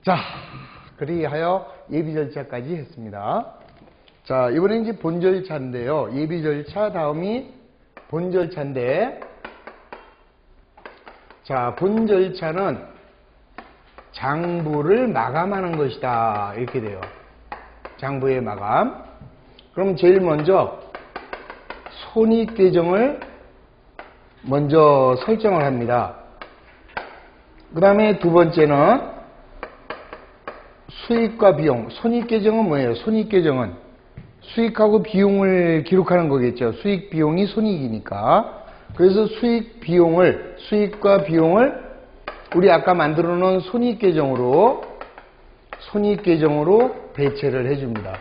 자, 그리하여 예비 절차까지 했습니다. 자, 이번엔 이제 본 절차인데요. 예비 절차 다음이 본 절차인데, 자, 본 절차는 장부를 마감하는 것이다. 이렇게 돼요. 장부의 마감. 그럼 제일 먼저 손익계정을 먼저 설정을 합니다. 그 다음에 두 번째는 수익과 비용. 손익계정은 뭐예요? 손익계정은 수익하고 비용을 기록하는 거겠죠. 수익, 비용이 손익이니까. 그래서 수익과 비용을 우리 아까 만들어 놓은 손익계정으로 배치를 해줍니다.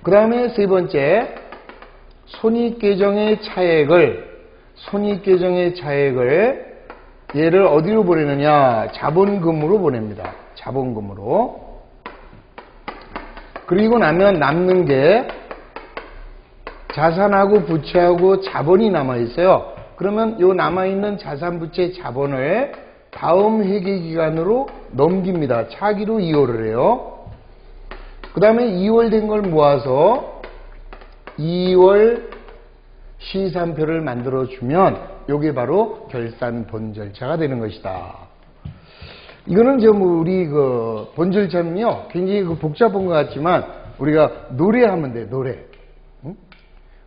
그 다음에 세 번째, 손익계정의 차액을 얘를 어디로 보내느냐? 자본금으로 보냅니다. 자본금으로. 그리고 나면 남는 게 자산하고 부채하고 자본이 남아있어요. 그러면 요 남아있는 자산, 부채, 자본을 다음 회계기간으로 넘깁니다. 차기로 이월을 해요. 그 다음에 이월된 걸 모아서 2월 시산표를 만들어주면 요게 바로 결산 본 절차가 되는 것이다. 이거는 우리 본 절차는요, 굉장히 복잡한 것 같지만 우리가 노래하면 돼, 노래. 응?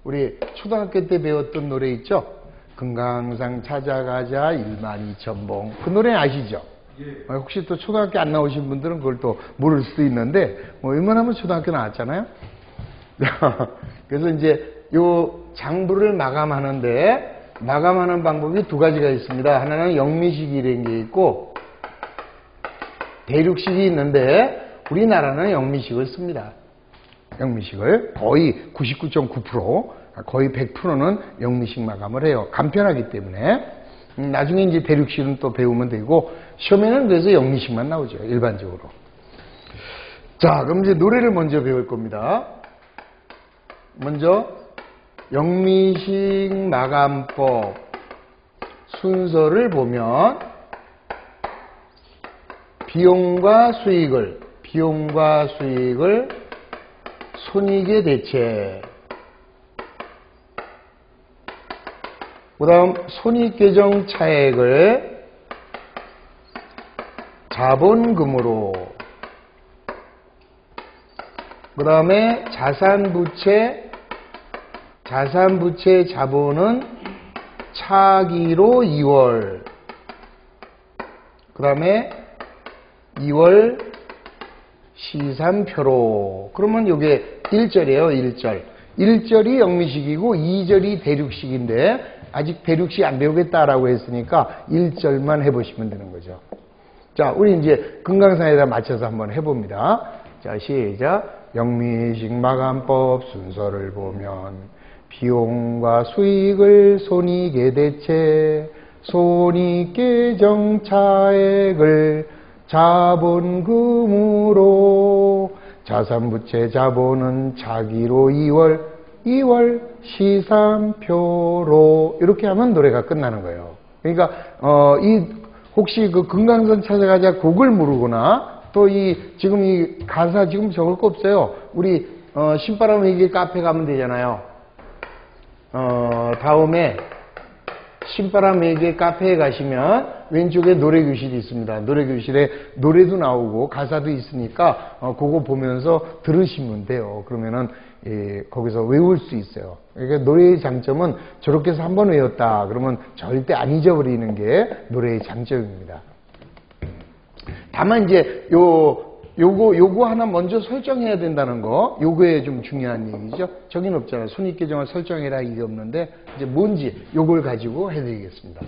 우리 초등학교 때 배웠던 노래 있죠? 금강산 찾아가자 12,000봉. 그 노래 아시죠? 예. 혹시 또 초등학교 안 나오신 분들은 그걸 또 모를 수도 있는데, 웬만하면 초등학교 나왔잖아요? 그래서 이제 요 장부를 마감하는 방법이 두 가지가 있습니다. 하나는 영미식이라는 게 있고, 대륙식이 있는데, 우리나라는 영미식을 씁니다. 영미식을 거의 99.9%, 거의 100%는 영미식 마감을 해요. 간편하기 때문에. 나중에 이제 대륙식은 또 배우면 되고, 시험에는 그래서 영미식만 나오죠. 일반적으로. 자, 그럼 이제 노래를 먼저 배울 겁니다. 먼저, 영미식 마감법 순서를 보면, 비용과 수익을 손익의 대체, 그 다음 손익계정 차액을 자본금으로, 그 다음에 자산부채 자본은 차기로 2월, 그 다음에 2월 시산표로. 그러면 이게 1절이에요. 1절이 영미식이고 2절이 대륙식인데 아직 대륙식 안 배우겠다라고 했으니까 1절만 해보시면 되는 거죠. 자, 우리 이제 금강산에다 맞춰서 한번 해봅니다. 자, 시작. 영미식 마감법 순서를 보면, 비용과 수익을 손익의 대체, 손익계정 차액을 자본금으로, 자산부채 자본은 차기로 2월 시산표로. 이렇게 하면 노래가 끝나는 거예요. 그러니까 혹시 그 금강산 찾아가자 곡을 모르거나, 또 지금 이 가사 지금 적을 거 없어요. 우리 신바람 회계 카페 가면 되잖아요. 다음에 신바람 회계 카페에 가시면 왼쪽에 노래교실이 있습니다. 노래교실에 노래도 나오고 가사도 있으니까 그거 보면서 들으시면 돼요. 그러면은 거기서 외울 수 있어요. 그러니까 노래의 장점은 저렇게 해서 한번 외웠다 그러면 절대 안 잊어버리는 게 노래의 장점입니다. 다만 이제 요거 하나 먼저 설정해야 된다는 거, 요거에 좀 중요한 얘기죠. 저긴 없잖아요. 손익계정을 설정해라 이게 없는데, 이제 뭔지 요걸 가지고 해드리겠습니다.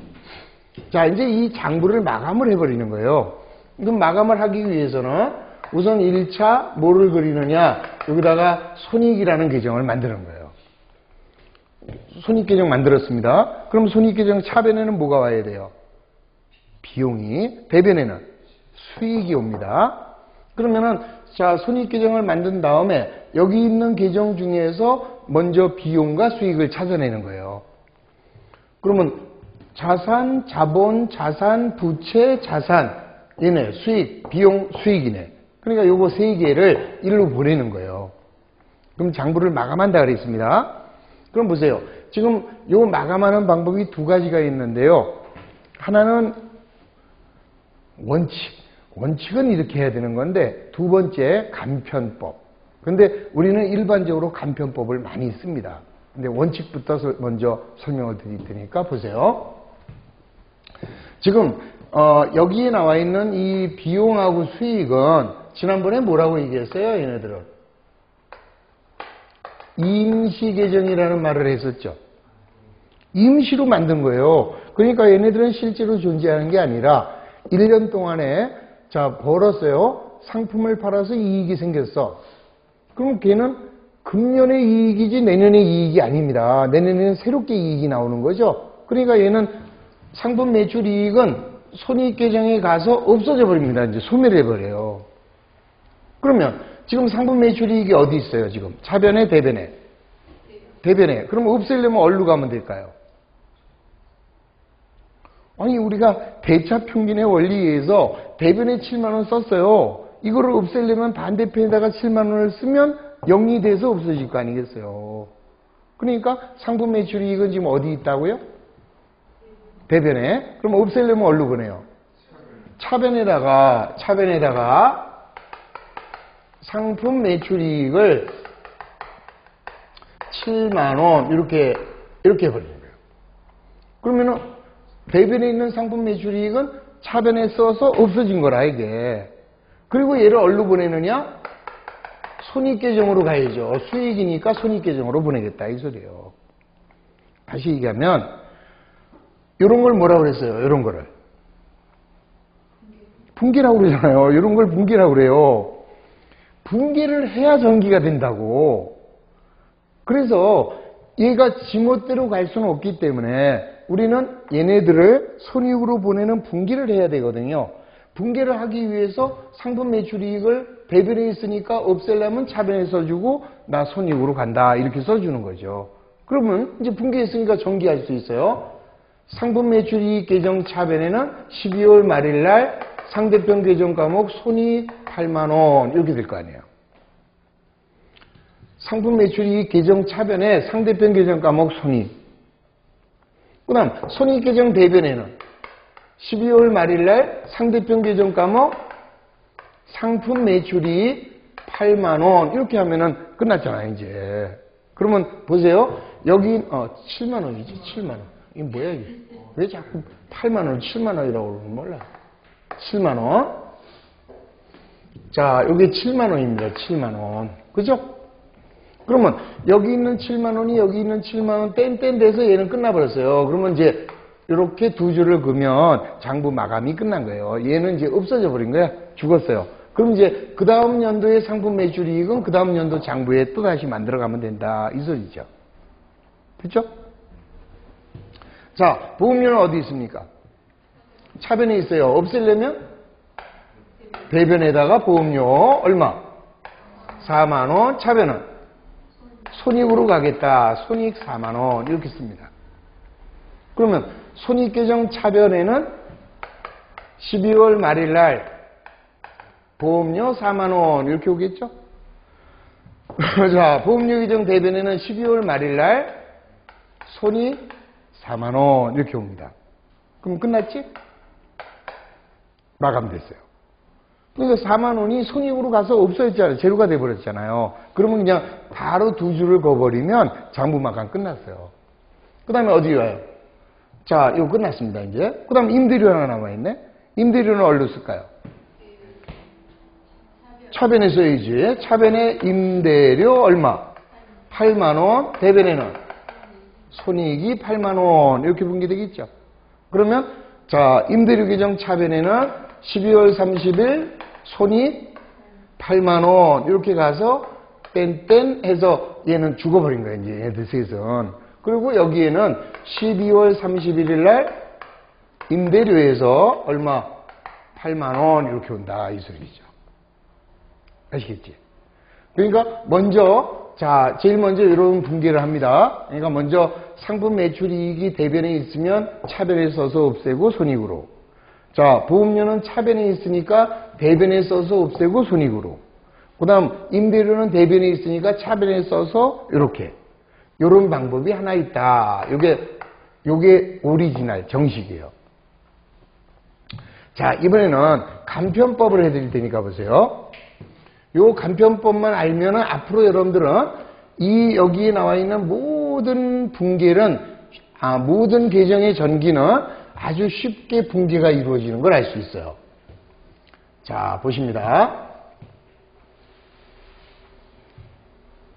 자, 이제 이 장부를 마감을 해버리는 거예요. 그럼 마감을 하기 위해서는 우선 1차 뭐를 그리느냐, 여기다가 손익이라는 계정을 만드는 거예요. 손익계정 만들었습니다. 그럼 손익계정 차변에는 뭐가 와야 돼요? 비용이, 배변에는 수익이 옵니다. 그러면은, 자, 손익계정을 만든 다음에 여기 있는 계정 중에서 먼저 비용과 수익을 찾아내는 거예요. 그러면 자산, 자본, 자산, 부채, 자산, 얘네 수익, 비용, 수익이네. 그러니까 요거 세 개를 일로 보내는 거예요. 그럼 장부를 마감한다 그랬습니다. 그럼 보세요. 지금 요 마감하는 방법이 두 가지가 있는데요. 하나는 원칙은 이렇게 해야 되는 건데, 두 번째 간편법. 근데 우리는 일반적으로 간편법을 많이 씁니다. 근데 원칙부터 먼저 설명을 드릴 테니까 보세요. 지금 여기에 나와 있는 이 비용하고 수익은 지난번에 뭐라고 얘기했어요? 얘네들은 임시계정이라는 말을 했었죠. 임시로 만든 거예요. 그러니까 얘네들은 실제로 존재하는 게 아니라 1년 동안에 자 벌었어요. 상품을 팔아서 이익이 생겼어. 그럼 걔는 금년의 이익이지 내년의 이익이 아닙니다. 내년에는 새롭게 이익이 나오는 거죠. 그러니까 얘는 상품 매출 이익은 손익계정에 가서 없어져 버립니다. 이제 소멸해 버려요. 그러면 지금 상품 매출 이익이 어디 있어요? 지금 차변에 대변에? 대변에. 그럼 없애려면 어디로 가면 될까요? 아니 우리가 대차평균의 원리에 의해서 대변에 7만 원 썼어요. 이거를 없애려면 반대편에다가 7만 원을 쓰면 0이 돼서 없어질 거 아니겠어요. 그러니까 상품 매출 이익은 지금 어디 있다고요? 대변에. 그럼 없애려면 어디로 보내요? 차변에다가 상품 매출 이익을 7만 원 이렇게 버리는 거예요. 그러면은 대변에 있는 상품 매출 이익은 차변에 써서 없어진 거라 이게. 그리고 얘를 어디로 보내느냐? 손익계정으로 가야죠. 수익이니까 손익계정으로 보내겠다 이 소리예요. 다시 얘기하면 이런 걸 뭐라고 그랬어요? 이런 거를 분기라고 그러잖아요. 이런 걸 분기라고 그래요. 분기를 해야 전기가 된다고. 그래서 얘가 지멋대로 갈 수는 없기 때문에 우리는 얘네들을 손익으로 보내는 분기를 해야 되거든요. 분기를 하기 위해서 상품 매출 이익을 대변에 있으니까 없애려면 차변에 써주고 나 손익으로 간다 이렇게 써주는 거죠. 그러면 이제 분기했으니까 전기할 수 있어요. 상품 매출 이익 계정 차변에는 12월 말일 날 상대편 계정 과목 손익 8만 원 이렇게 될 거 아니에요. 상품 매출 이익 계정 차변에 상대편 계정 과목 손익. 그 다음 손익 계정 대변에는 12월 말일 날 상대편 계정 과목 상품 매출이 8만 원 이렇게 하면은 끝났잖아요 이제. 그러면 보세요. 여기 7만 원이지 7만 원. 이게 뭐야 이게. 왜 자꾸 8만 원 7만 원이라고 그러는 몰라. 7만 원. 자 여기 7만 원입니다. 7만 원. 그죠? 그러면 여기 있는 7만 원이 여기 있는 7만 원 땡땡 돼서 얘는 끝나버렸어요. 그러면 이제 이렇게 두 줄을 그으면 장부 마감이 끝난 거예요. 얘는 이제 없어져 버린 거야. 죽었어요. 그럼 이제 그 다음 연도의 상품 매출 이익은 그 다음 연도 장부에 또 다시 만들어가면 된다. 이 소리죠. 됐죠? 자, 보험료는 어디 있습니까? 차변에 있어요. 없애려면 대변에다가 보험료 얼마? 4만 원. 차변은 손익으로 가겠다. 손익 4만 원 이렇게 씁니다. 그러면 손익계정 차변에는 12월 말일 날 보험료 4만 원 이렇게 오겠죠? 자, 보험료 계정 대변에는 12월 말일 날 손익 4만 원 이렇게 옵니다. 그럼 끝났지? 마감됐어요. 그러니까 4만 원이 손익으로 가서 없어졌잖아요. 제로가 돼버렸잖아요. 그러면 그냥 바로 두 줄을 그어버리면 장부 마감 끝났어요. 그 다음에 어디 가요? 자, 이거 끝났습니다, 이제. 그 다음 임대료 하나 남아있네? 임대료는 어디로 쓸까요? 차변에 써야지. 차변에 임대료 얼마? 8만원. 대변에는 손익이 8만원. 이렇게 분기되겠죠. 그러면, 자, 임대료 계정 차변에는 12월 30일 손익 8만원. 이렇게 가서 땡땡 해서 얘는 죽어버린 거예요, 이제 얘들 셋은. 그리고 여기에는 12월 31일 날 임대료에서 얼마? 8만 원 이렇게 온다 이 소리죠. 아시겠지? 그러니까 먼저 제일 먼저 이런 분기를 합니다. 그러니까 먼저 상품 매출 이익이 대변에 있으면 차변에 써서 없애고 손익으로. 자, 보험료는 차변에 있으니까 대변에 써서 없애고 손익으로. 그 다음 임대료는 대변에 있으니까 차변에 써서 이렇게. 요런 방법이 하나 있다. 요게 오리지널 정식이에요. 자, 이번에는 간편법을 해드릴 테니까 보세요. 요 간편법만 알면은 앞으로 여러분들은 여기에 나와 있는 모든 분계는, 모든 계정의 전기는 아주 쉽게 분계가 이루어지는 걸 알 수 있어요. 자, 보십니다.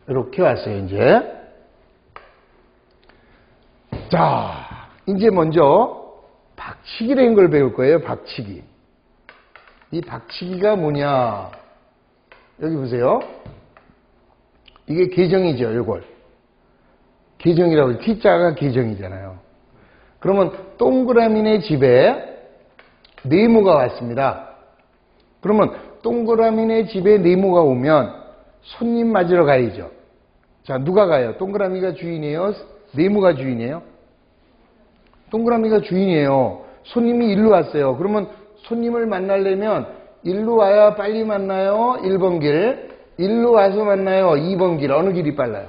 이렇게 왔어요, 이제. 자, 이제 먼저 박치기라는 걸 배울 거예요, 박치기. 이 박치기가 뭐냐. 여기 보세요. 이게 계정이죠, 이걸. 계정이라고, T자가 계정이잖아요. 그러면 동그라미네 집에 네모가 왔습니다. 그러면 동그라미네 집에 네모가 오면 손님 맞으러 가야죠. 자, 누가 가요? 동그라미가 주인이에요? 네모가 주인이에요? 동그라미가 주인이에요. 손님이 일로 왔어요. 그러면 손님을 만나려면 일로 와야 빨리 만나요? 1번 길. 일로 와서 만나요? 2번 길. 어느 길이 빨라요?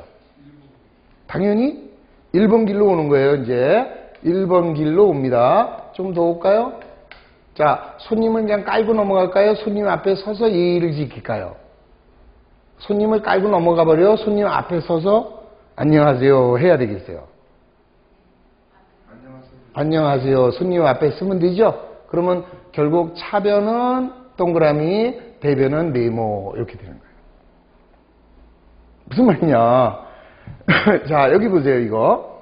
당연히 1번 길로 오는 거예요, 이제. 1번 길로 옵니다. 좀 더 올까요? 자, 손님을 그냥 깔고 넘어갈까요? 손님 앞에 서서 예의를 지킬까요? 손님을 깔고 넘어가 버려. 손님 앞에 서서 안녕하세요 해야 되겠어요. 안녕하세요. 손님 앞에 쓰면 되죠? 그러면 결국 차변은 동그라미, 대변은 네모 이렇게 되는 거예요. 무슨 말이냐. 자, 여기 보세요, 이거.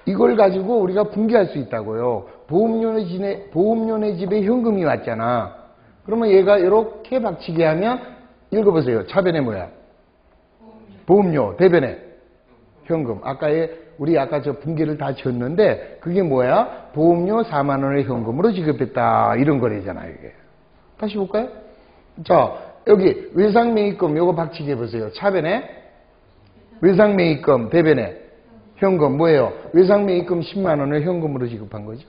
이걸 가지고 우리가 분개할 수 있다고요. 보험료네 집에 현금이 왔잖아. 그러면 얘가 이렇게 박치기 하면 읽어보세요. 차변에 뭐야? 보험료, 대변에 현금. 우리 아까 저 분계를 다 지었는데 그게 뭐야? 보험료 4만 원의 현금으로 지급했다. 이런 거래잖아요, 이게. 다시 볼까요? 자, 여기 외상매입금 요거 박치기 해보세요. 차변에 외상매입금, 대변에 현금 뭐예요? 외상매입금 10만 원을 현금으로 지급한 거죠.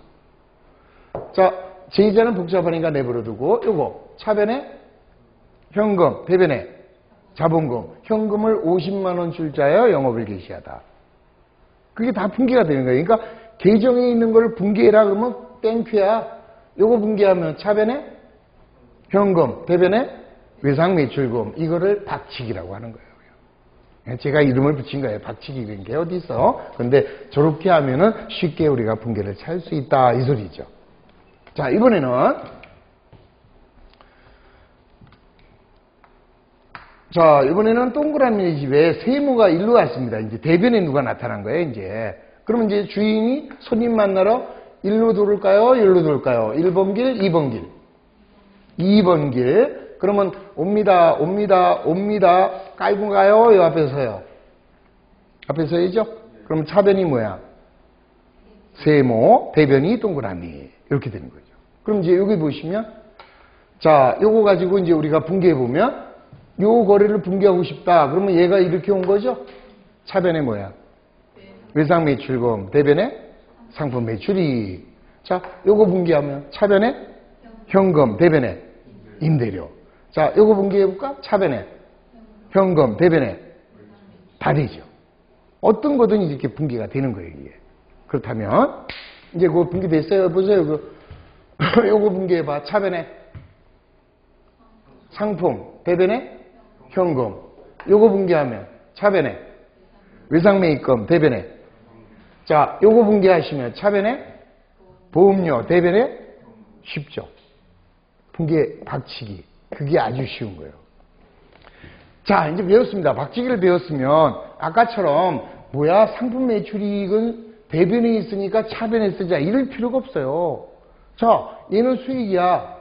자, 제2자는 복잡하니까 내버려두고 요거 차변에 현금, 대변에 자본금, 현금을 50만 원 줄 자여 영업을 개시하다. 그게 다 분계가 되는 거예요. 그러니까 계정에 있는 걸 분계해라 그러면 땡큐야. 요거 분계하면 차변에 현금, 대변에 외상매출금, 이거를 박치기라고 하는 거예요. 제가 이름을 붙인 거예요. 박치기라는 게 어디 있어? 그런데 저렇게 하면은 쉽게 우리가 분계를 찰 수 있다 이 소리죠. 자, 이번에는 동그라미 집에 세모가 일로 왔습니다. 이제 대변에 누가 나타난 거예요, 이제. 그러면 이제 주인이 손님 만나러 일로 돌을까요? 일로 돌을까요? 1번 길, 2번 길. 2번 길. 그러면 옵니다. 깔고 가요? 요 앞에 서요. 앞에 서야죠? 그럼 차변이 뭐야? 세모, 대변이 동그라미. 이렇게 되는 거죠. 그럼 이제 여기 보시면, 자, 요거 가지고 이제 우리가 분개해보면, 요 거래를 분개하고 싶다. 그러면 얘가 이렇게 온 거죠? 차변에 뭐야? 외상 매출금, 대변에 상품 매출이. 자, 요거 분개하면 차변에 현금, 대변에 임대료. 자, 요거 분개해볼까? 차변에 현금, 대변에 다 되죠. 어떤 거든 이렇게 분개가 되는 거예요, 이게. 그렇다면 이제 그거 분개됐어요. 보세요. 요거 분개해봐. 차변에 상품, 대변에 현금. 요거 분개하면 차변에 외상매입금, 대변에. 자, 요거 분개하시면 차변에 보험료, 대변에 쉽죠. 분개, 박치기. 그게 아주 쉬운 거예요. 자, 이제 배웠습니다. 박치기를 배웠으면 아까처럼 뭐야? 상품 매출이익은 대변에 있으니까 차변에 쓰자. 이럴 필요가 없어요. 자, 얘는 수익이야.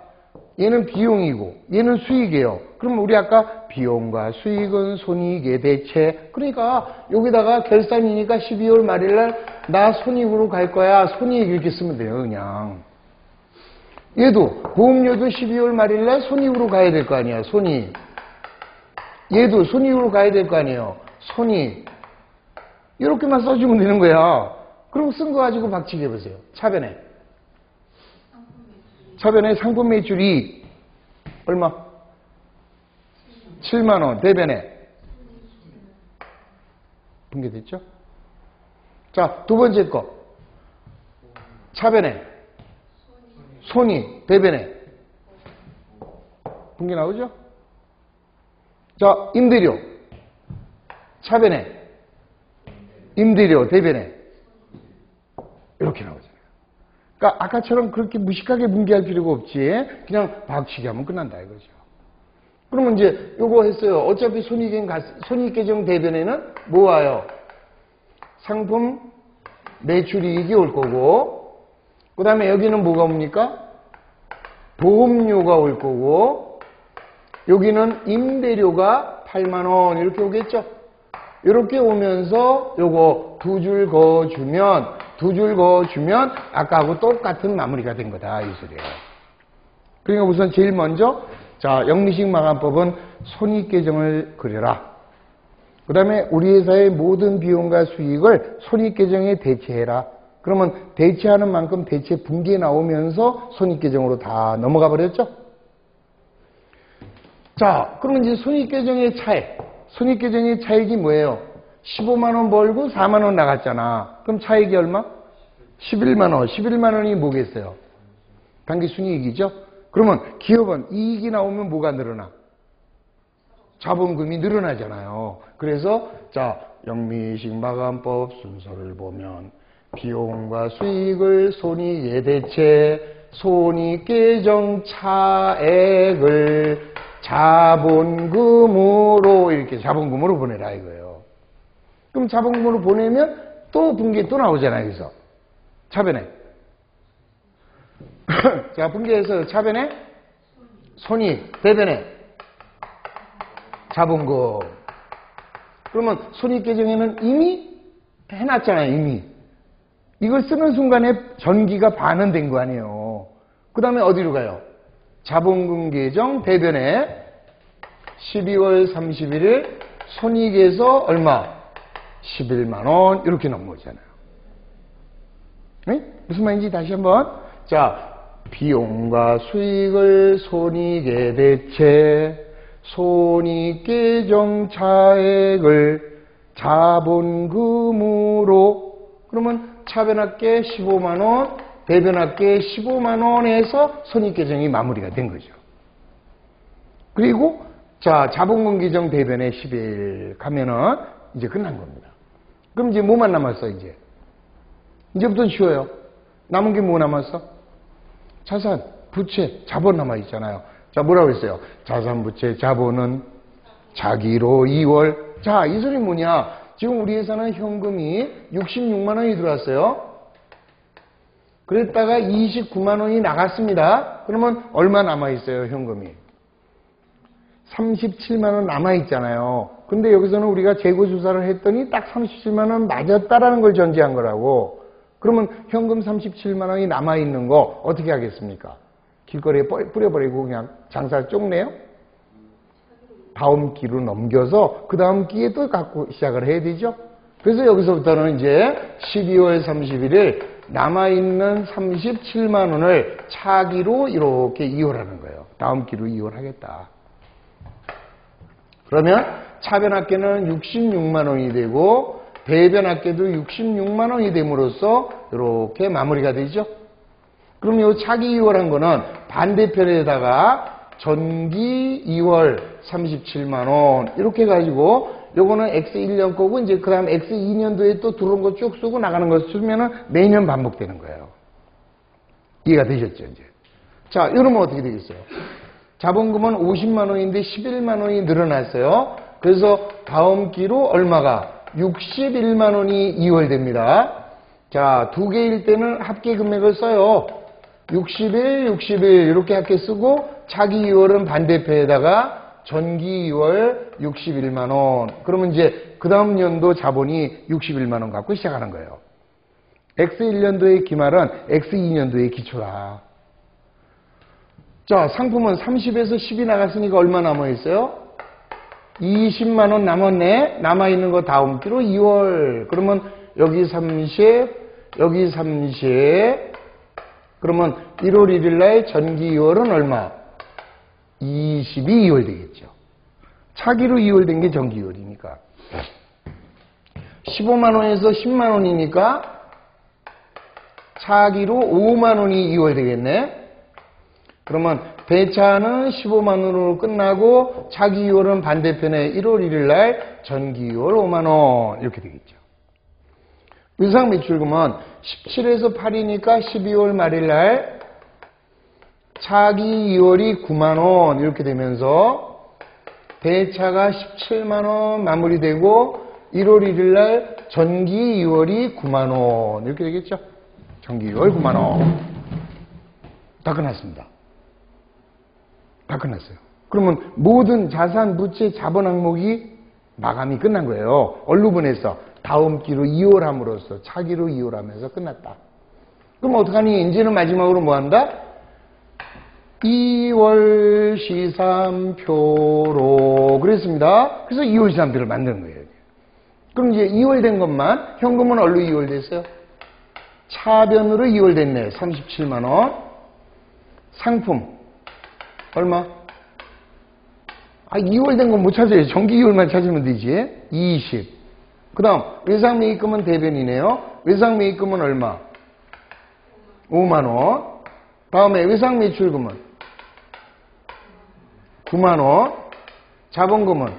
얘는 비용이고 얘는 수익이에요. 그럼 우리 아까 비용과 수익은 손익의 대체. 그러니까 여기다가 결산이니까 12월 말일날 나 손익으로 갈 거야. 손익 이렇게 쓰면 돼요, 그냥. 얘도 보험료도 12월 말일날 손익으로 가야 될 거 아니야, 손익. 얘도 손익으로 가야 될 거 아니에요, 손익. 이렇게만 써주면 되는 거야. 그럼 쓴 거 가지고 박치기 해보세요. 차변에 차변에 상품 매출이 얼마? 7만원. 대변에 분개됐죠? 자, 두 번째 거. 차변에 손이. 대변에 분개 나오죠? 자, 임대료. 차변에 임대료. 대변에 이렇게 나오잖아요. 그러니까 아까처럼 그렇게 무식하게 분개할 필요가 없지. 그냥 박치기 하면 끝난다 이거죠. 그러면 이제 요거 했어요. 어차피 손익계정 대변에는 뭐 와요? 상품 매출이익이 올 거고, 그 다음에 여기는 뭐가 옵니까? 보험료가 올 거고, 여기는 임대료가 8만원 이렇게 오겠죠? 이렇게 오면서 요거 두 줄 그어주면 아까하고 똑같은 마무리가 된 거다 이 소리예요. 그러니까 우선 제일 먼저 자, 영리식 마감법은 손익계정을 그려라. 그 다음에 우리 회사의 모든 비용과 수익을 손익계정에 대체해라. 그러면 대체하는 만큼 대체 분기에 나오면서 손익계정으로 다 넘어가 버렸죠? 자, 그러면 이제 손익계정의 차액. 손익계정의 차익이 뭐예요? 15만원 벌고 4만원 나갔잖아. 그럼 차익이 얼마? 11만원. 11만원이 뭐겠어요? 당기순이익이죠? 그러면 기업은 이익이 나오면 뭐가 늘어나? 자본금이 늘어나잖아요. 그래서 자, 영미식 마감법 순서를 보면 비용과 수익을 손익에 대체, 손익계정 차액을 자본금으로 이렇게 자본금으로 보내라 이거예요. 그럼 자본금으로 보내면 또 분기에 또 나오잖아요. 여기서 차변에 자, 분기에서 차변에 손익, 대변에 자본금. 그러면 손익계정에는 이미 해놨잖아요. 이미 이걸 쓰는 순간에 전기가 반환된 거 아니에요. 그 다음에 어디로 가요? 자본금 계정 대변에 12월 31일 손익에서 얼마? 11만원 이렇게 넘어오잖아요. 네? 무슨 말인지 다시 한번. 자, 비용과 수익을 손익에 대체, 손익계정 차액을 자본금으로. 그러면 차변합계 15만원, 대변합계 15만원에서 손익계정이 마무리가 된 거죠. 그리고 자, 자본금 계정 대변에 10일 가면은 이제 끝난 겁니다. 그럼 이제 뭐만 남았어 이제? 이제부터는 쉬워요. 남은 게 뭐 남았어? 자산, 부채, 자본 남아있잖아요. 자, 뭐라고 했어요? 자산, 부채, 자본은 자기로 2월. 자, 이 소리 뭐냐? 지금 우리 회사는 현금이 66만 원이 들어왔어요. 그랬다가 29만 원이 나갔습니다. 그러면 얼마 남아있어요, 현금이? 37만 원 남아있잖아요. 근데 여기서는 우리가 재고조사를 했더니 딱 37만 원 맞았다라는 걸 전제한 거라고. 그러면 현금 37만 원이 남아있는 거 어떻게 하겠습니까? 길거리에 뿌려버리고 그냥 장사를 쪽내요? 다음 기로 넘겨서 그 다음 기에 또 갖고 시작을 해야 되죠? 그래서 여기서부터는 이제 12월 31일 남아있는 37만 원을 차기로 이렇게 이월하는 거예요. 다음 기로 이월하겠다. 그러면 차변합계는 66만 원이 되고 대변합계도 66만 원이 됨으로써 이렇게 마무리가 되죠. 그럼 이 차기 2월한 거는 반대편에다가 전기 2월 37만 원 이렇게 해가지고 요거는 X1년 거고 이제 그 다음 X2년도에 또 들어온 거 쭉 쓰고 나가는 거 쓰면은 매년 반복되는 거예요. 이해가 되셨죠 이제? 자, 이러면 어떻게 되겠어요? 자본금은 50만 원인데 11만 원이 늘어났어요. 그래서 다음 기로 얼마가? 61만 원이 이월됩니다. 자, 두 개일 때는 합계 금액을 써요. 61, 61 이렇게 합계 쓰고 차기 2월은 반대편에다가 전기 2월 61만 원. 그러면 이제 그 다음 연도 자본이 61만 원 갖고 시작하는 거예요. X1년도의 기말은 X2년도의 기초다. 자, 상품은 30에서 10이 나갔으니까 얼마 남아있어요? 20만 원 남았네. 남아있는 거 다음 기로 2월. 그러면 여기 30, 여기 30, 그러면 1월 1일 날 전기 2월은 얼마? 22 2월 되겠죠. 차기로 2월 된 게 전기 2월이니까. 15만 원에서 10만 원이니까 차기로 5만 원이 2월 되겠네. 그러면 배차는 15만 원으로 끝나고 차기 2월은 반대편에 1월 1일 날 전기 2월 5만 원 이렇게 되겠죠. 의상 매출금은 17에서 8이니까 12월 말일 날 차기 2월이 9만 원 이렇게 되면서 배차가 17만 원 마무리되고 1월 1일 날 전기 2월이 9만 원 이렇게 되겠죠. 전기 2월 9만 원. 다 끝났습니다. 다 끝났어요. 그러면 모든 자산, 부채, 자본 항목이 마감이 끝난 거예요. 얼루분해서 다음 기로 2월 함으로써 차기로 2월 하면서 끝났다. 그럼 어떡하니? 이제는 마지막으로 뭐 한다? 2월 시산표로 그랬습니다. 그래서 2월 시산표를 만드는 거예요. 그럼 이제 2월 된 것만 현금은 얼로 2월 됐어요? 차변으로 2월 됐네. 37만 원. 상품 얼마? 2월 된 건 못 찾아요. 정기 2월만 찾으면 되지. 20. 그 다음 외상매입금은 대변이네요. 외상매입금은 얼마? 5만 원. 다음에 외상매출금은 9만 원. 자본금은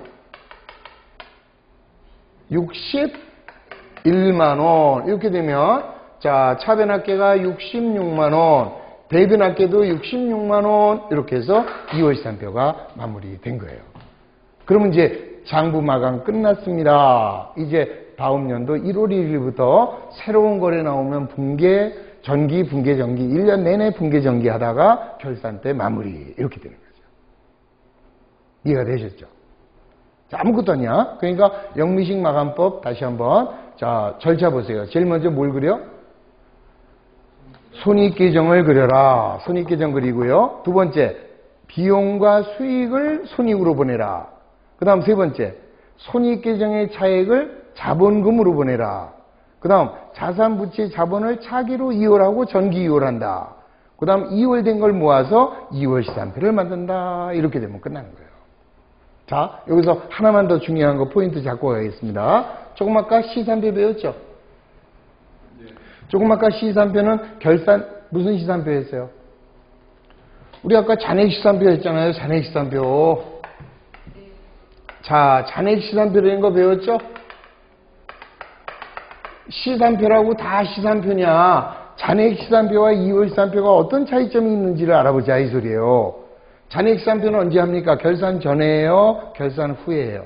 61만 원. 이렇게 되면 자 차변합계가 66만 원. 대변합계도 66만 원. 이렇게 해서 2월 시산표가 마무리된 거예요. 그러면 이제 장부 마감 끝났습니다. 이제 다음 연도 1월 1일부터 새로운 거래 나오면 분계, 전기, 분계, 전기 1년 내내 분계, 전기 하다가 결산 때 마무리 이렇게 되는 거죠. 이해가 되셨죠? 자, 아무것도 아니야. 그러니까 영미식 마감법 다시 한번 자 절차 보세요. 제일 먼저 뭘 그려? 손익계정을 그려라. 손익계정 그리고요. 두 번째 비용과 수익을 손익으로 보내라. 그 다음 세 번째 손익계정의 차액을 자본금으로 보내라. 그 다음 자산부채 자본을 차기로 이월하고 전기 이월한다. 그 다음 이월된 걸 모아서 2월 시산표를 만든다. 이렇게 되면 끝나는 거예요. 자, 여기서 하나만 더 중요한 거 포인트 잡고 가겠습니다. 조금 아까 시산표 배웠죠? 조금 아까 시산표는 결산 무슨 시산표였어요? 우리 아까 잔액시산표 했잖아요. 잔액시산표. 자, 잔액시산표라는 거 배웠죠? 시산표라고 다 시산표냐? 잔액시산표와 2월 시산표가 어떤 차이점이 있는지를 알아보자 이 소리예요. 잔액시산표는 언제 합니까? 결산 전에요? 결산 후에요?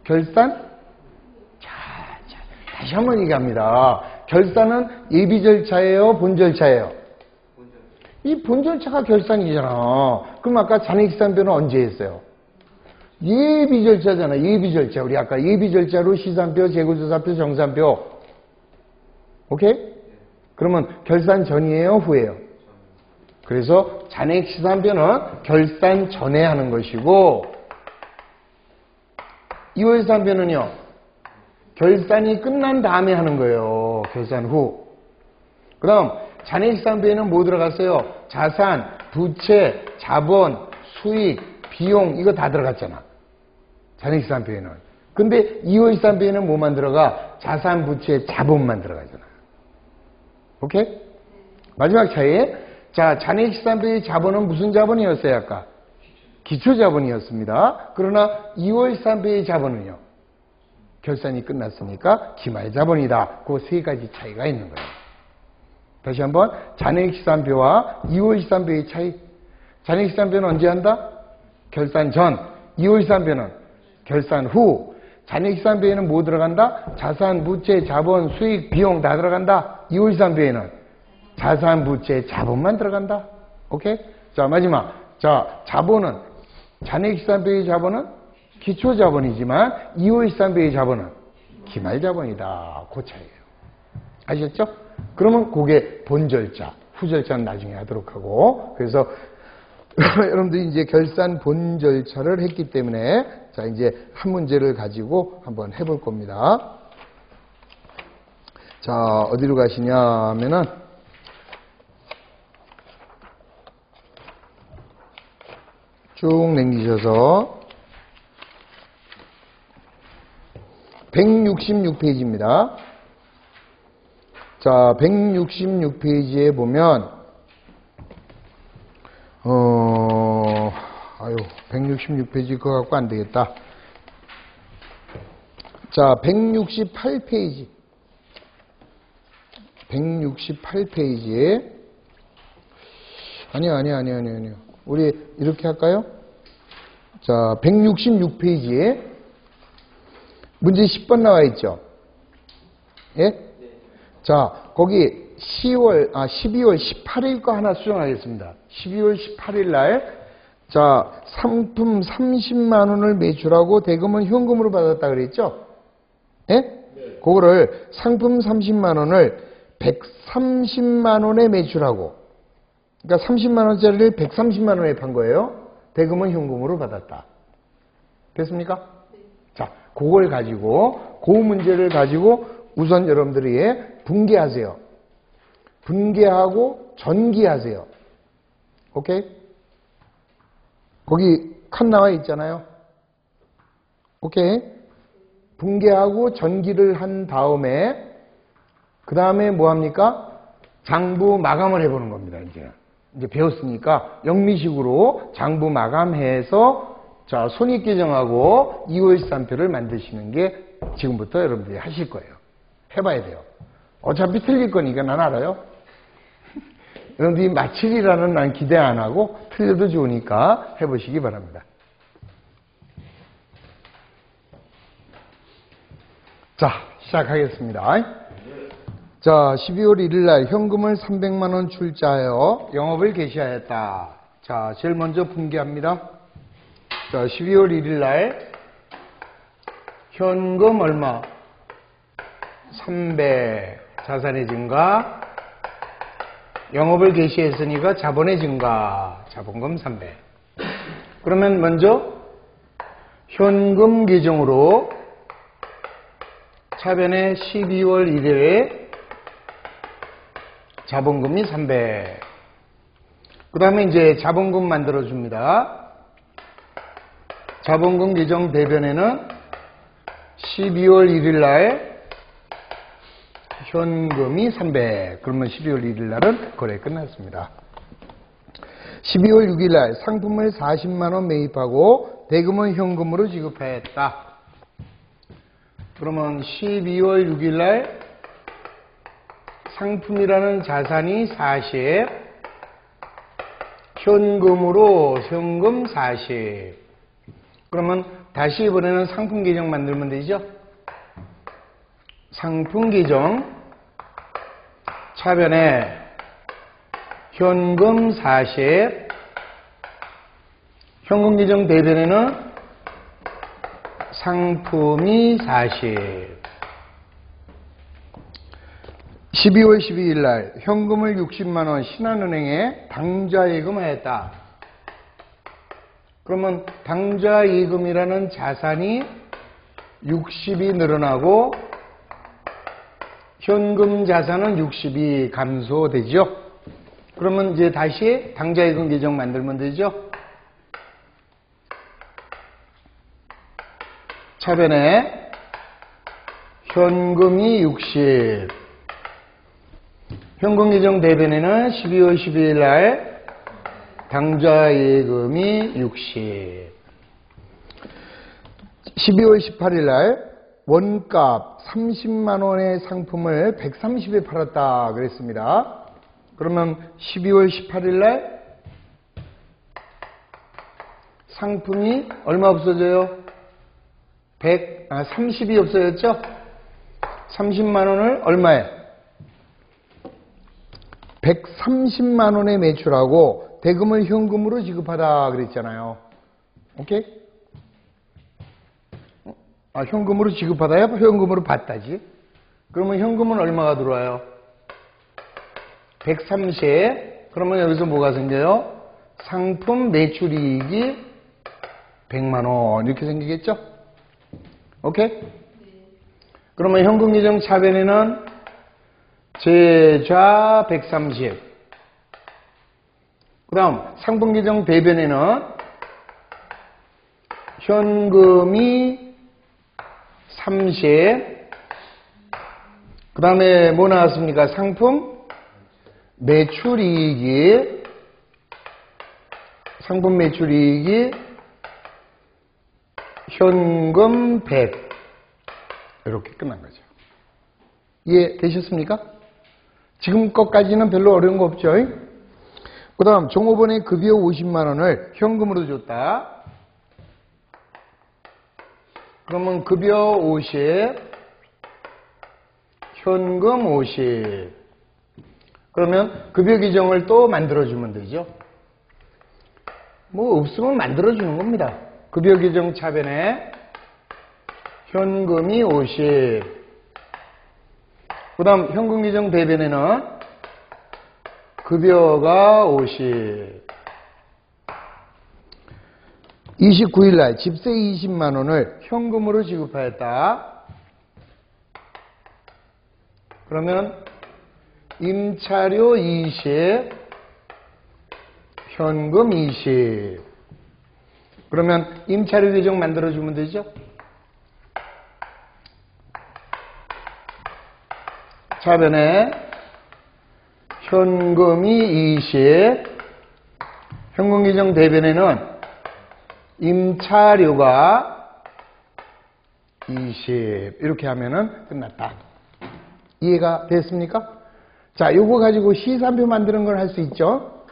결산? 자, 다시 한번 얘기합니다. 결산은 예비 절차예요? 본 절차예요? 이 본 절차가 결산이잖아. 그럼 아까 잔액시산표는 언제 했어요? 예비 절차잖아. 예비 절차. 우리 아까 예비 절차로 시산표, 재고조사표, 정산표. 오케이? 그러면 결산 전이에요? 후에요? 그래서 잔액시산표는 결산 전에 하는 것이고 2월 시산표는요. 결산이 끝난 다음에 하는 거예요. 결산 후. 그 다음 잔액시산표에는 뭐 들어갔어요? 자산, 부채, 자본, 수익, 비용 이거 다 들어갔잖아. 잔액시산표에는. 근데 2월 시산표에는 뭐만 들어가? 자산, 부채, 자본만 들어가잖아. 오케이? 마지막 차이. 자, 잔액시산표의 자본은 무슨 자본이었어요? 아까? 기초자본이었습니다. 그러나 2월 시산표의 자본은요. 결산이 끝났으니까 기말자본이다. 그 세 가지 차이가 있는 거예요. 다시 한번 잔액시산표와 2월 시산표의 차이. 잔액시산표는 언제 한다? 결산 전. 2월 시산표는 결산 후. 잔액시산표에는 뭐 들어간다? 자산, 부채, 자본, 수익, 비용 다 들어간다. 2월 시산표에는 자산, 부채, 자본만 들어간다. 오케이? 자, 마지막. 자, 자본은 잔액시산표의 자본은 기초자본이지만 2월 시산표의 자본은 기말자본이다. 그 차이예요. 아셨죠? 그러면 그게 본 절차, 후 절차는 나중에 하도록 하고 그래서 여러분들이 이제 결산 본 절차를 했기 때문에 자 이제 한 문제를 가지고 한번 해볼 겁니다. 자 어디로 가시냐 하면은 쭉 넘기셔서 166페이지입니다. 자, 166페이지에 보면 166페이지 그거 갖고 안 되겠다. 자, 168페이지. 168페이지에 아니요. 우리 이렇게 할까요? 자, 166페이지에 문제 10번 나와 있죠? 예? 자, 거기 12월 18일 거 하나 수정하겠습니다. 12월 18일 날, 자, 상품 30만 원을 매출하고 대금은 현금으로 받았다 그랬죠? 예? 네. 그거를 상품 30만 원을 130만 원에 매출하고, 그러니까 30만 원짜리를 130만 원에 판 거예요. 대금은 현금으로 받았다. 됐습니까? 네. 자, 그걸 가지고, 그 문제를 가지고 우선 여러분들이 분개하세요. 분개하고 전기하세요. 오케이? 거기 칸 나와 있잖아요. 오케이? 분개하고 전기를 한 다음에 그 다음에 뭐 합니까? 장부 마감을 해보는 겁니다. 이제 배웠으니까 영미식으로 장부 마감해서 자, 손익계정하고 2월 13표를 만드시는 게 지금부터 여러분들이 하실 거예요. 해봐야 돼요. 어차피 틀릴 거니까 난 알아요. 여러분들이 맞히리라는 난 기대 안 하고 틀려도 좋으니까 해보시기 바랍니다. 자, 시작하겠습니다. 자, 12월 1일 날 현금을 300만 원 출자하여 영업을 개시하였다. 자, 제일 먼저 분개합니다. 자, 12월 1일 날 현금 얼마? 300. 자산의 증가. 영업을 개시했으니까 자본의 증가. 자본금 300. 그러면 먼저 현금 계정으로 차변에 12월 1일에 자본금이 300. 그 다음에 이제 자본금 만들어줍니다. 자본금 계정 대변에는 12월 1일 날 현금이 300. 그러면 12월 1일 날은 거래 끝났습니다. 12월 6일 날 상품을 40만 원 매입하고 대금은 현금으로 지급하였다. 그러면 12월 6일 날 상품이라는 자산이 40, 현금으로 현금 40. 그러면 다시 이번에는 상품 계정 만들면 되죠? 상품 계정 차변에 현금 40, 현금 계정 대변에는 상품이 40. 12월 12일 날 현금을 60만 원 신한은행에 당좌예금하였다. 그러면 당좌예금이라는 자산이 60이 늘어나고 현금 자산은 60이 감소되죠. 그러면 이제 다시 당좌예금 계정 만들면 되죠. 차변에 현금이 60, 현금 계정 대변에는 12월 12일 날 당좌예금이 60. 12월 18일 날 원가 30만 원의 상품을 130에 팔았다 그랬습니다. 그러면 12월 18일 날 상품이 얼마 없어져요? 30이 없어졌죠? 30만 원을 얼마에? 130만 원에 매출하고 대금을 현금으로 지급하다 그랬잖아요. 오케이? 현금으로 지급하다야 현금으로 받다지. 그러면 현금은 얼마가 들어와요? 130. 그러면 여기서 뭐가 생겨요? 상품 매출이익이 100만 원 이렇게 생기겠죠? 오케이? 그러면 현금 계정 차변에는 제좌 130. 그 다음 상품 계정 대변에는 현금이 30. 그 다음에 뭐 나왔습니까? 상품 매출이익이, 상품 매출이익이 현금 100. 이렇게 끝난 거죠. 이해되셨습니까? 지금 것까지는 별로 어려운 거 없죠? 그 다음 종업원의 급여 50만 원을 현금으로 줬다. 그러면 급여 50, 현금 50. 그러면 급여 규정을 또 만들어주면 되죠. 뭐 없으면 만들어주는 겁니다. 급여 규정 차변에 현금이 50. 그 다음 현금 규정 대변에는 급여가 50. 29일 날 집세 20만 원을 현금으로 지급하였다. 그러면 임차료 20, 현금 20. 그러면 임차료 규정 만들어주면 되죠. 차변에 현금이 20, 현금 규정 대변에는 임차료가 20. 이렇게 하면은 끝났다. 이해가 됐습니까? 자, 요거 가지고 시산표 만드는 걸 할 수 있죠?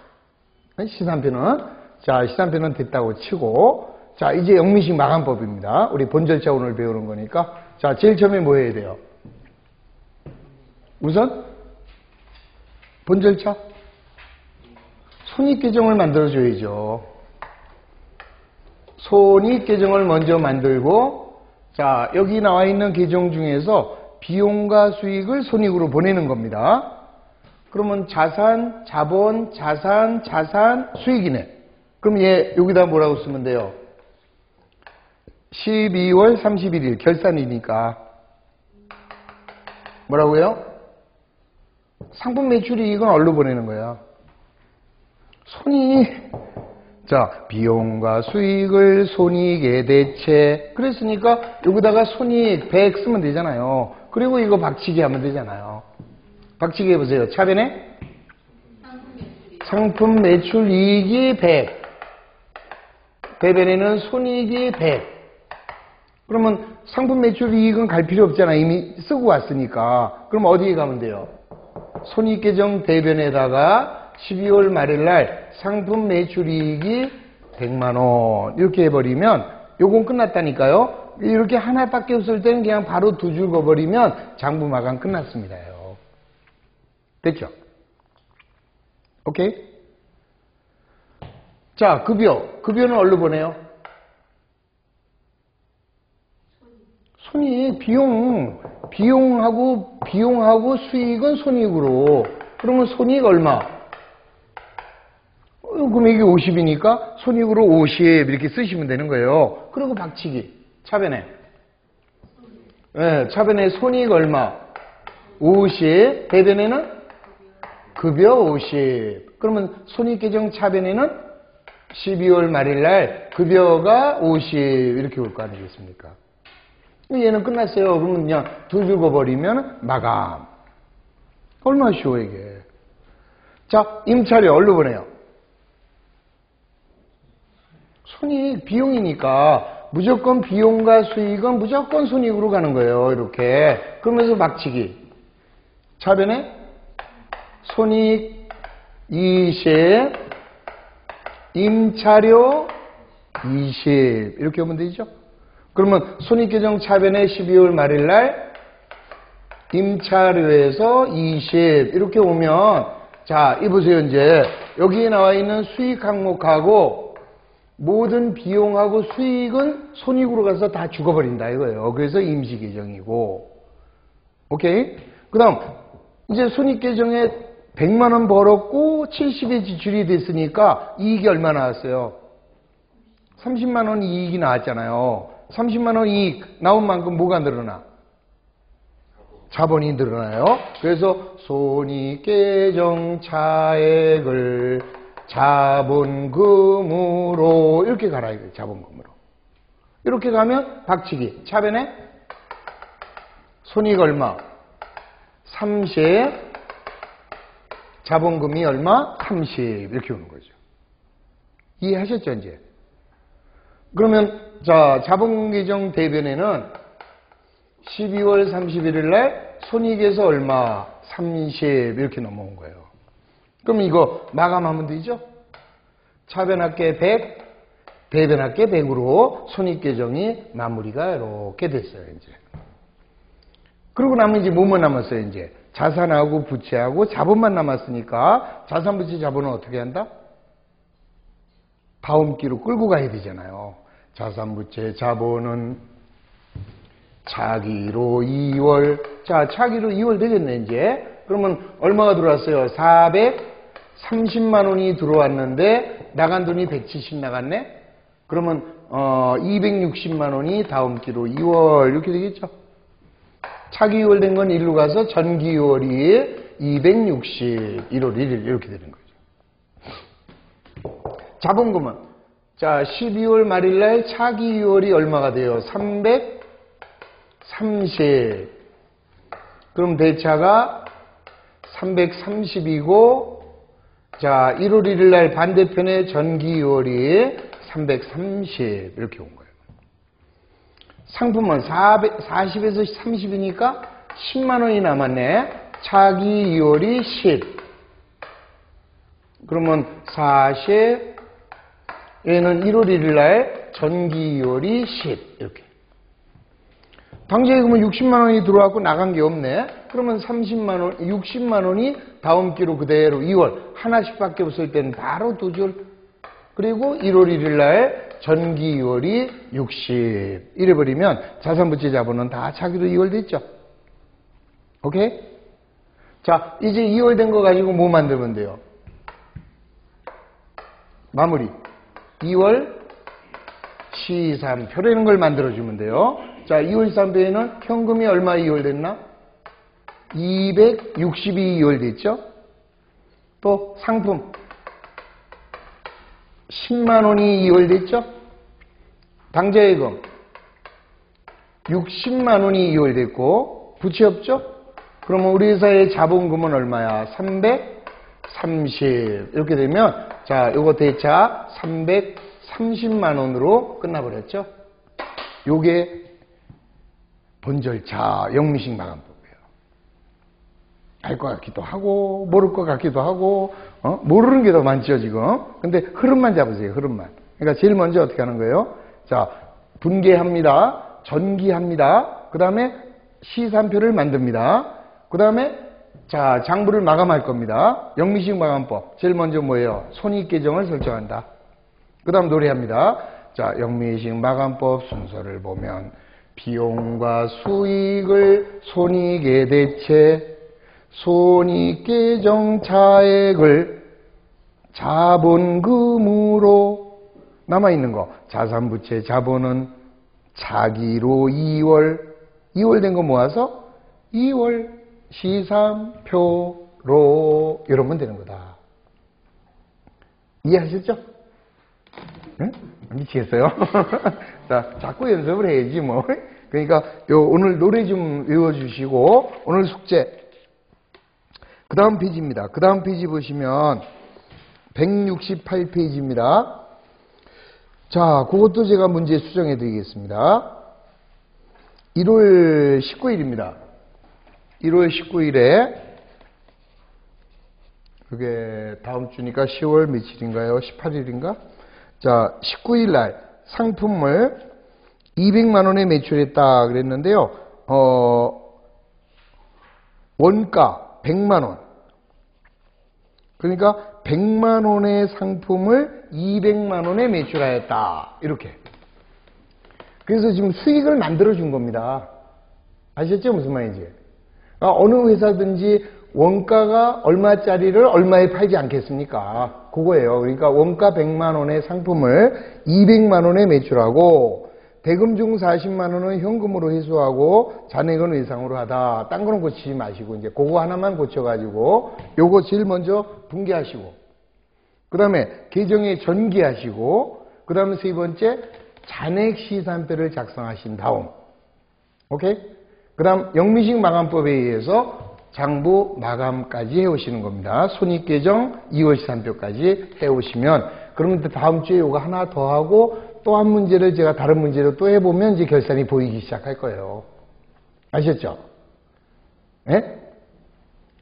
시산표는. 자, 시산표는 됐다고 치고. 자, 이제 영미식 마감법입니다. 우리 본절차 오늘 배우는 거니까. 자, 제일 처음에 뭐 해야 돼요? 우선, 본절차? 손익계정을 만들어줘야죠. 손익계정을 먼저 만들고, 자, 여기 나와 있는 계정 중에서 비용과 수익을 손익으로 보내는 겁니다. 그러면 자산, 자본, 자산, 자산, 수익이네. 그럼 얘 여기다 뭐라고 쓰면 돼요? 12월 31일 결산이니까 뭐라고요? 상품 매출이익은 어디로 보내는 거야? 손익. 자, 비용과 수익을 손익에 대체. 그랬으니까 여기다가 손익 100 쓰면 되잖아요. 그리고 이거 박치기 하면 되잖아요. 박치기 해보세요. 차변에 상품 매출 이익이 100. 대변에는 손익이 100. 그러면 상품 매출 이익은 갈 필요 없잖아. 이미 쓰고 왔으니까. 그럼 어디에 가면 돼요? 손익계정 대변에다가 12월 말일 날 상품 매출 이익이 100만 원 이렇게 해버리면 요건 끝났다니까요. 이렇게 하나밖에 없을 때는 그냥 바로 두 줄 그어버리면 장부 마감 끝났습니다요. 됐죠? 오케이? 자, 급여는 어디로 보내요? 손익, 비용하고 수익은 손익으로. 그러면 손익 얼마? 그럼 이게 50이니까 손익으로 50 이렇게 쓰시면 되는 거예요. 그리고 박치기. 차변에. 네, 차변에 손익 얼마? 50. 대변에는 급여 50. 그러면 손익계정 차변에는 12월 말일 날 급여가 50 이렇게 올 거 아니겠습니까? 얘는 끝났어요. 그러면 그냥 두 줄 그어버리면 마감. 얼마나 쉬워 이게. 자, 임차료 어디로 보내요? 손익, 비용이니까 무조건 비용과 수익은 무조건 손익으로 가는 거예요. 이렇게. 그러면서 막치기. 차변에 손익 20, 임차료 20 이렇게 하면 되죠. 그러면 손익계정 차변에 12월 말일 날 임차료에서 20 이렇게 오면 자, 이 보세요. 이제 여기에 나와 있는 수익 항목하고 모든 비용하고 수익은 손익으로 가서 다 죽어버린다 이거예요. 그래서 임시계정이고. 오케이? 그 다음 이제 손익계정에 100만 원 벌었고 70의 지출이 됐으니까 이익이 얼마 나왔어요? 30만 원 이익이 나왔잖아요. 30만 원 이익 나온 만큼 뭐가 늘어나? 자본이 늘어나요. 그래서 손익계정 차액을 자본금으로 이렇게 가라 이거예요. 자본금으로. 이렇게 가면 박치기. 차변에 손익 얼마? 30. 자본금이 얼마? 30. 이렇게 오는 거죠. 이해하셨죠, 이제? 그러면, 자, 자본계정 대변에는 12월 31일 날 손익에서 얼마? 30. 이렇게 넘어온 거예요. 그럼 이거 마감하면 되죠? 차변합계 100, 대변합계 100으로 손익계정이 마무리가 이렇게 됐어요, 이제. 그러고 나면 이제 뭐만 남았어요, 이제? 자산하고 부채하고 자본만 남았으니까 자산, 부채, 자본은 어떻게 한다? 다음 기로 끌고 가야 되잖아요. 자산, 부채, 자본은 차기로 2월. 자, 차기로 2월 되겠네, 이제. 그러면 얼마가 들어왔어요? 430만 원이 들어왔는데 나간 돈이 170 나갔네? 그러면 260만 원이 다음 기로 2월 이렇게 되겠죠? 차기 2월 된 건 1로 가서 전기 2월이 260, 1월 1일 이렇게 되는 거죠. 자본금은 자 12월 말일 날 차기 2월이 얼마가 돼요? 330. 그럼 대차가 330이고 자 1월 1일 날 반대편에 전기 2월이 330 이렇게 온 거예요. 상품은 40에서 30이니까 10만 원이 남았네. 차기 2월이 10. 그러면 40. 얘는 1월 1일 날 전기 2월이 10. 이렇게. 당시에 그러면 60만 원이 들어왔고 나간 게 없네. 그러면 30만 원, 60만 원이 다음 기로 그대로 2월 하나씩밖에 없을 때는 바로 두 줄. 그리고 1월 1일 날 전기 2월이 60. 이래버리면 자산부채 자본은 다 차기로 2월 됐죠. 오케이? 자, 이제 2월 된 거 가지고 뭐 만들면 돼요? 마무리. 2월 시산표라는 걸 만들어주면 돼요. 자, 2월 시산표에는 현금이 얼마 2월 됐나? 262 2월 됐죠? 또 상품 10만 원이 2월 됐죠? 당좌예금 60만 원이 2월 됐고 부채 없죠? 그러면 우리 회사의 자본금은 얼마야? 330. 이렇게 되면 자, 요거 대차 330만 원으로 끝나버렸죠? 요게 본절차 영미식 마감법이에요. 알 것 같기도 하고 모를 것 같기도 하고 모르는 게 더 많죠 지금. 근데 흐름만 잡으세요. 흐름만. 그러니까 제일 먼저 어떻게 하는 거예요? 자, 분계합니다. 전기합니다. 그 다음에 시산표를 만듭니다. 그 다음에 자, 장부를 마감할 겁니다. 영미식 마감법. 제일 먼저 뭐예요? 손익계정을 설정한다. 그 다음 노래합니다. 자, 영미식 마감법 순서를 보면 비용과 수익을 손익에 대체 손익계정 차액을 자본금으로 남아있는 거 자산부채 자본은 차기로 2월 된 거 모아서 2월 시산표로 이러면 되는 거다. 이해하셨죠? 응? 미치겠어요? 자, 자꾸 연습을 해야지 뭐. 그러니까 오늘 노래 좀 외워주시고 오늘 숙제 그 다음 페이지입니다. 그 다음 페이지 보시면 168페이지입니다. 자, 그것도 제가 문제 수정해 드리겠습니다. 1월 19일입니다. 1월 19일에 그게 다음 주니까 10월 며칠인가요? 18일인가? 자, 19일 날 상품을 200만 원에 매출했다 그랬는데요. 원가 100만 원. 그러니까 100만 원의 상품을 200만 원에 매출하였다. 이렇게. 그래서 지금 수익을 만들어 준 겁니다. 아셨죠? 무슨 말인지. 그러니까 어느 회사든지 원가가 얼마짜리를 얼마에 팔지 않겠습니까? 그거예요. 그러니까 원가 100만 원의 상품을 200만 원에 매출하고 대금 중 40만 원은 현금으로 회수하고 잔액은 외상으로 하다. 딴 거는 고치지 마시고 이제 그거 하나만 고쳐가지고 요거 제일 먼저 분개하시고 그 다음에 계정에 전기하시고 그 다음에 세 번째 잔액 시산표를 작성하신 다음, 오케이? 그 다음 영미식 마감법에 의해서 장부 마감까지 해오시는 겁니다. 손익계정 2월 시산표까지 해오시면, 그러면 다음 주에 이거 하나 더 하고 또 한 문제를 제가 다른 문제로 또 해보면 이제 결산이 보이기 시작할 거예요. 아셨죠? 예?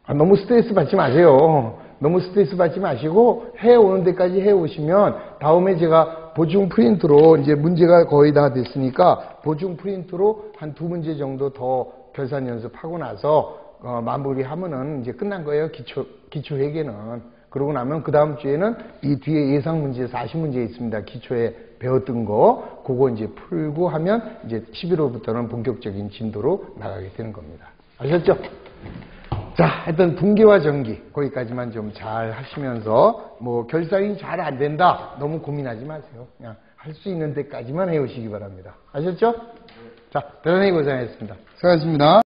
너무 스트레스 받지 마세요. 너무 스트레스 받지 마시고 해오는 데까지 해오시면 다음에 제가 보충 프린트로, 이제 문제가 거의 다 됐으니까 보충 프린트로 한 2문제 정도 더 결산 연습하고 나서 마무리하면은 이제 끝난 거예요. 기초 회계는. 그러고 나면 그 다음 주에는 이 뒤에 예상 문제 40문제 있습니다. 기초에 배웠던 거 그거 이제 풀고 하면 이제 11월부터는 본격적인 진도로 나가게 되는 겁니다. 아셨죠? 자, 하여튼 분기와 정기 거기까지만 좀 잘 하시면서, 뭐 결산이 잘 안 된다 너무 고민하지 마세요. 그냥 할 수 있는 데까지만 해오시기 바랍니다. 아셨죠? 자, 대단히 고생하셨습니다. 수고하셨습니다.